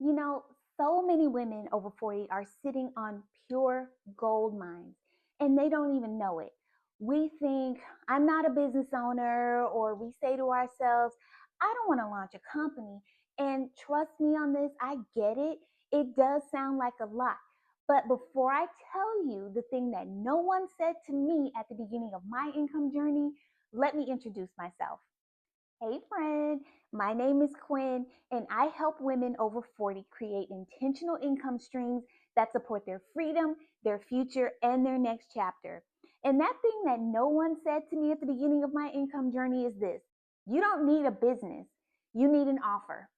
You know, so many women over 40 are sitting on pure gold mines and they don't even know it. We think, I'm not a business owner, or we say to ourselves, I don't want to launch a company. And trust me on this, I get it. It does sound like a lot. But before I tell you the thing that no one said to me at the beginning of my income journey, let me introduce myself. Hey, friend, my name is Quinn, and I help women over 40 create intentional income streams that support their freedom, their future, and their next chapter. And that thing that no one said to me at the beginning of my income journey is this: you don't need a business, you need an offer.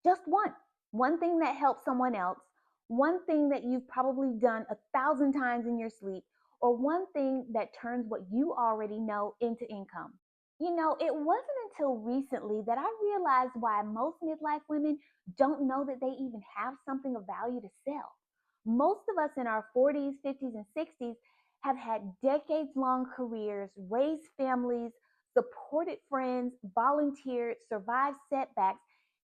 Just one. One thing that helps someone else, one thing that you've probably done 1,000 times in your sleep, or one thing that turns what you already know into income. It wasn't until recently that I realized why most midlife women don't know that they even have something of value to sell. Most of us in our 40s, 50s, and 60s have had decades long careers, raised families, supported friends, volunteered, survived setbacks,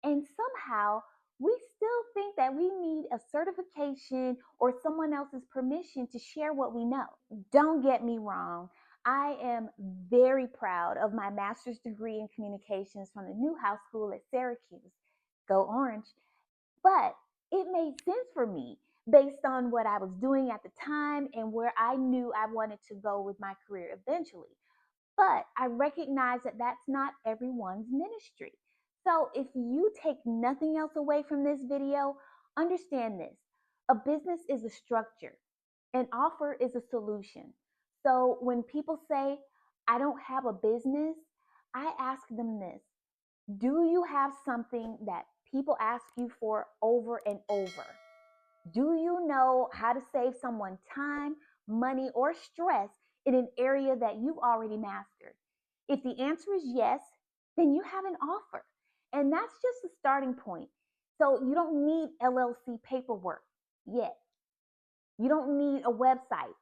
and somehow we still think that we need a certification or someone else's permission to share what we know. Don't get me wrong. I am very proud of my master's degree in communications from the Newhouse School at Syracuse. Go Orange. But it made sense for me based on what I was doing at the time and where I knew I wanted to go with my career eventually. But I recognize that that's not everyone's ministry. So if you take nothing else away from this video, understand this: a business is a structure, an offer is a solution. So when people say, I don't have a business, I ask them this: do you have something that people ask you for over and over? Do you know how to save someone time, money, or stress in an area that you've already mastered? If the answer is yes, then you have an offer. And that's just the starting point. So you don't need LLC paperwork yet. You don't need a website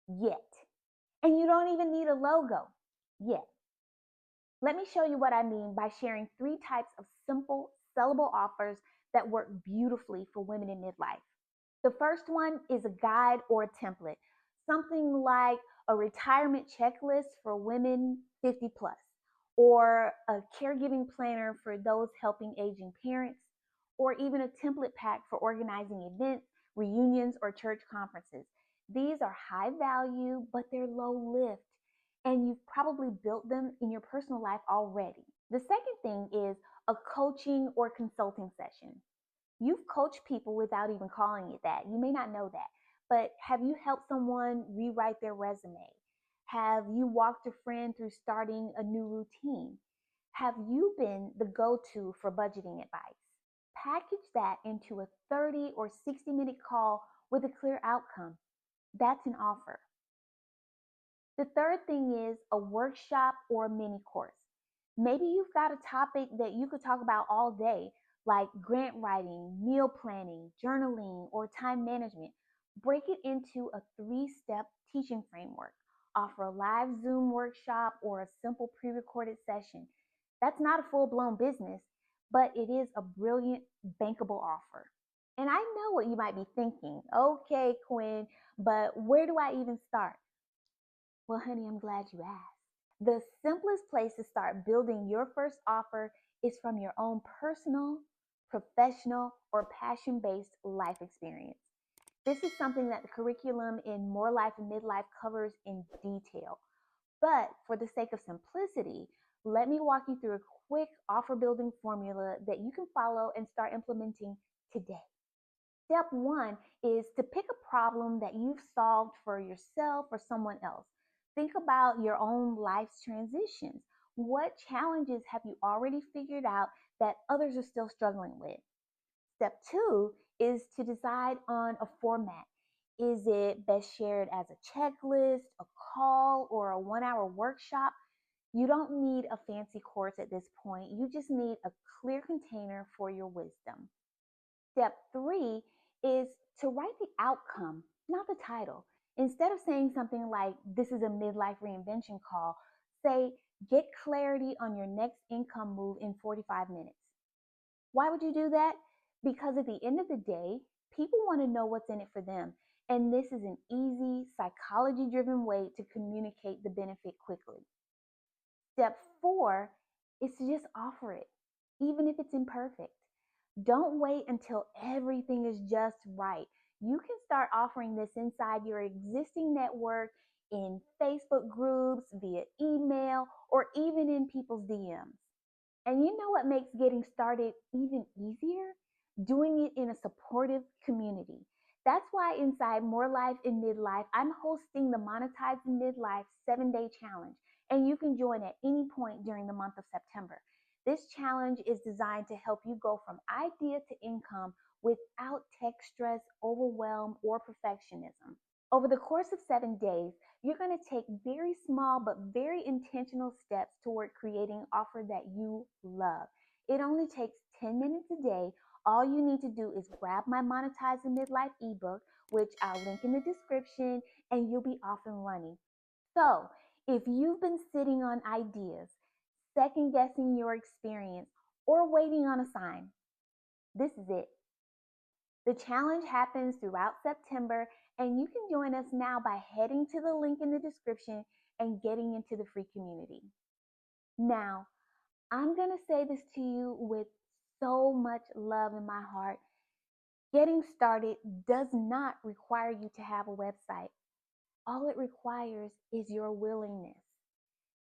yet. And you don't even need a logo yet. Let me show you what I mean by sharing three types of simple, sellable offers that work beautifully for women in midlife. The first one is a guide or a template, something like a retirement checklist for women 50 plus, or a caregiving planner for those helping aging parents, or even a template pack for organizing events, reunions, or church conferences. These are high value, but they're low lift, and you've probably built them in your personal life already. The second thing is a coaching or consulting session. You've coached people without even calling it that. You may not know that, but have you helped someone rewrite their resume? Have you walked a friend through starting a new routine? Have you been the go to for budgeting advice? Package that into a 30 or 60-minute call with a clear outcome. That's an offer. The third thing is a workshop or a mini course. Maybe you've got a topic that you could talk about all day, like grant writing, meal planning, journaling, or time management. Break it into a 3 step teaching framework. Offer a live Zoom workshop or a simple pre recorded session. That's not a full blown business, but it is a brilliant, bankable offer. And I know what you might be thinking. Okay, Quinn, but where do I even start? Well, honey, I'm glad you asked. The simplest place to start building your first offer is from your own personal, professional, or passion based life experience. This is something that the curriculum in More Life and Midlife covers in detail. But for the sake of simplicity, let me walk you through a quick offer building formula that you can follow and start implementing today. Step one is to pick a problem that you've solved for yourself or someone else. Think about your own life's transitions. What challenges have you already figured out that others are still struggling with? Step two is to decide on a format. Is it best shared as a checklist, a call, or a 1 hour workshop? You don't need a fancy course at this point. You just need a clear container for your wisdom. Step three is to write the outcome, not the title. Instead of saying something like, this is a midlife reinvention call, say, get clarity on your next income move in 45 minutes. Why would you do that? Because at the end of the day, people want to know what's in it for them. And this is an easy, psychology driven way to communicate the benefit quickly. Step four is to just offer it, even if it's imperfect. Don't wait until everything is just right. You can start offering this inside your existing network, in Facebook groups, via email, or even in people's DMs. And you know what makes getting started even easier? Doing it in a supportive community. That's why inside More Life in Midlife, I'm hosting the Monetized in Midlife 7-day challenge, and you can join at any point during the month of September. This challenge is designed to help you go from idea to income without tech stress, overwhelm, or perfectionism. Over the course of 7 days, you're going to take very small but very intentional steps toward creating an offer that you love. It only takes 10 minutes a day. All you need to do is grab my Monetized in Midlife ebook, which I'll link in the description, and you'll be off and running. So, if you've been sitting on ideas, second guessing your experience, or waiting on a sign, this is it. The challenge happens throughout September, and you can join us now by heading to the link in the description and getting into the free community. Now, I'm going to say this to you with so much love in my heart. Getting started does not require you to have a website. All it requires is your willingness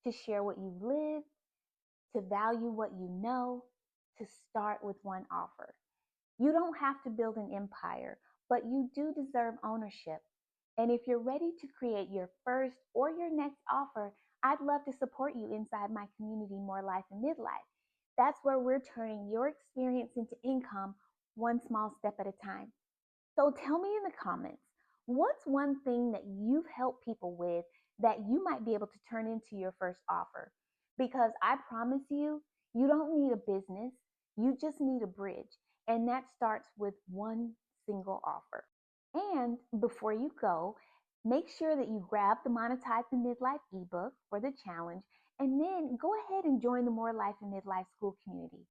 to share what you've lived, to value what you know, to start with one offer. You don't have to build an empire, but you do deserve ownership. And if you're ready to create your first or your next offer, I'd love to support you inside my community, More Life in Midlife. That's where we're turning your experience into income one small step at a time. So tell me in the comments, what's one thing that you've helped people with that you might be able to turn into your first offer? Because I promise you, you don't need a business, you just need a bridge. And that starts with one single offer. And before you go, make sure that you grab the Monetized in Midlife ebook for the challenge, and then go ahead and join the More Life in Midlife school community.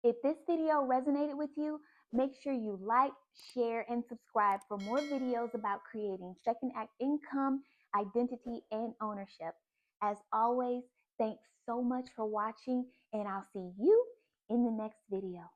If this video resonated with you, make sure you like, share, and subscribe for more videos about creating second act income, identity, and ownership. As always, thanks so much for watching, and I'll see you in the next video.